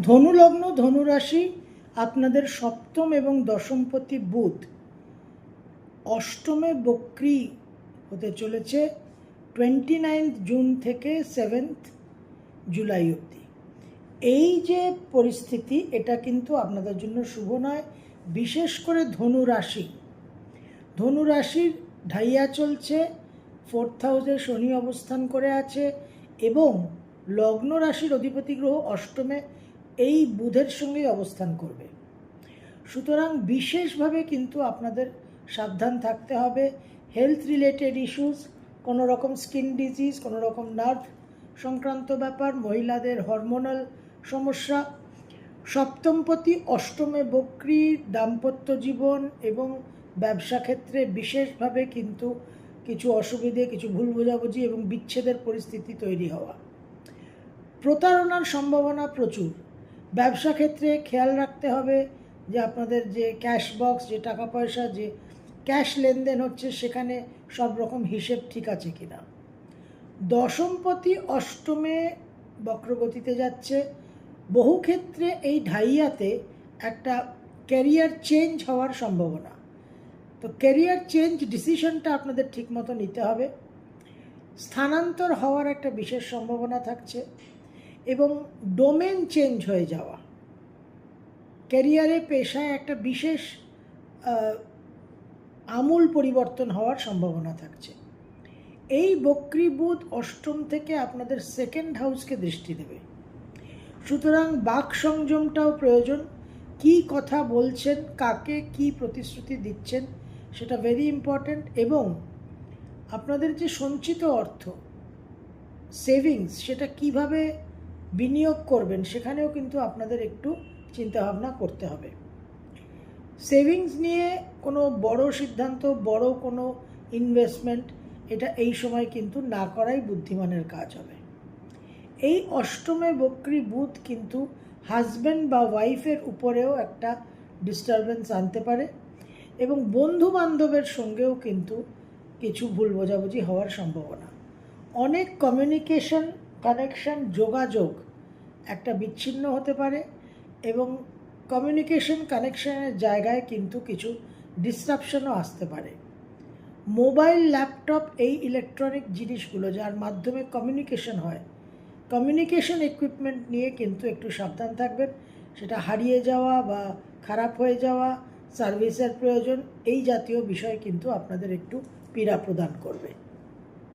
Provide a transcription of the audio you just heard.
ধনু লগ্ন, ধনু রাশি, আপনাদের সপ্তম এবং দশমপতি বুধ অষ্টমে বক্রী হতে চলেছে 29 জুন থেকে 7 জুলাই অবধি। এই যে পরিস্থিতি, এটা কিন্তু আপনাদের জন্য শুভ নয়। বিশেষ করে ধনু রাশি, ধনু রাশির ঢাইয়া চলছে, 4th হাউসে শনি অবস্থান করে আছে এবং লগ্ন রাশির অধিপতি গ্রহ অষ্টমে এই বুধের সঙ্গেই অবস্থান করবে। সুতরাং বিশেষভাবে কিন্তু আপনাদের সাবধান থাকতে হবে। হেলথ রিলেটেড ইস্যুস, কোনো রকম স্কিন ডিজিজ, কোনো রকম নার্ভ সংক্রান্ত ব্যাপার, মহিলাদের হরমোনাল সমস্যা। সপ্তমপতি অষ্টমে বক্রী, দাম্পত্য জীবন এবং ব্যবসা ক্ষেত্রে বিশেষভাবে কিন্তু কিছু অসুবিধে, কিছু ভুল বোঝাবুঝি এবং বিচ্ছেদের পরিস্থিতি তৈরি হওয়া। প্রতারণার সম্ভাবনা প্রচুর। ব্যবসা ক্ষেত্রে খেয়াল রাখতে হবে যে আপনাদের যে ক্যাশ বক্স, যে টাকা পয়সা, যে ক্যাশ লেনদেন হচ্ছে, সেখানে সব রকম হিসেব ঠিক আছে কিনা। দশমপতি অষ্টমে বক্রগতিতে যাচ্ছে। বহু ক্ষেত্রে এই ঢাইয়াতে একটা ক্যারিয়ার চেঞ্জ হওয়ার সম্ভাবনা। তো ক্যারিয়ার চেঞ্জ ডিসিশনটা আপনাদের ঠিকমতো নিতে হবে। স্থানান্তর হওয়ার একটা বিশেষ সম্ভাবনা থাকছে এবং ডোমেন চেঞ্জ হয়ে যাওয়া, ক্যারিয়ারে পেশায় একটা বিশেষ আমূল পরিবর্তন হওয়ার সম্ভাবনা থাকছে। এই বক্রী বুধ অষ্টম থেকে আপনাদের 2nd হাউসকে দৃষ্টি দেবে। সুতরাং বাক সংযমটাও প্রয়োজন। কি কথা বলছেন, কাকে কি প্রতিশ্রুতি দিচ্ছেন, সেটা ভেরি ইম্পর্ট্যান্ট। এবং আপনাদের যে সঞ্চিত অর্থ, সেভিংস, সেটা কিভাবে বিনিয়োগ করবেন, সেখানেও কিন্তু আপনাদের একটু চিন্তাভাবনা করতে হবে। সেভিংস নিয়ে কোনো বড় সিদ্ধান্ত, বড় কোনো ইনভেস্টমেন্ট, এটা এই সময় কিন্তু না করাই বুদ্ধিমানের কাজ হবে। এই অষ্টমে বক্রী বুধ কিন্তু হাজব্যান্ড বা ওয়াইফের উপরেও একটা ডিস্টারবেন্স আনতে পারে এবং বন্ধু বান্ধবের সঙ্গেও কিন্তু কিছু ভুল বোঝাবুঝি হওয়ার সম্ভাবনা। অনেক কমিউনিকেশন, কানেকশন, যোগাযোগ একটা বিচ্ছিন্ন হতে পারে এবং কমিউনিকেশন কানেকশনের জায়গায় কিন্তু কিছু ডিসরাপশনও আসতে পারে। মোবাইল, ল্যাপটপ, এই ইলেকট্রনিক জিনিসগুলো যার মাধ্যমে কমিউনিকেশন হয়, কমিউনিকেশন ইকুইপমেন্ট নিয়ে কিন্তু একটু সাবধান থাকবেন। সেটা হারিয়ে যাওয়া বা খারাপ হয়ে যাওয়া, সার্ভিসের প্রয়োজন, এই জাতীয় বিষয় কিন্তু আপনাদের একটু পীড়া প্রদান করবে।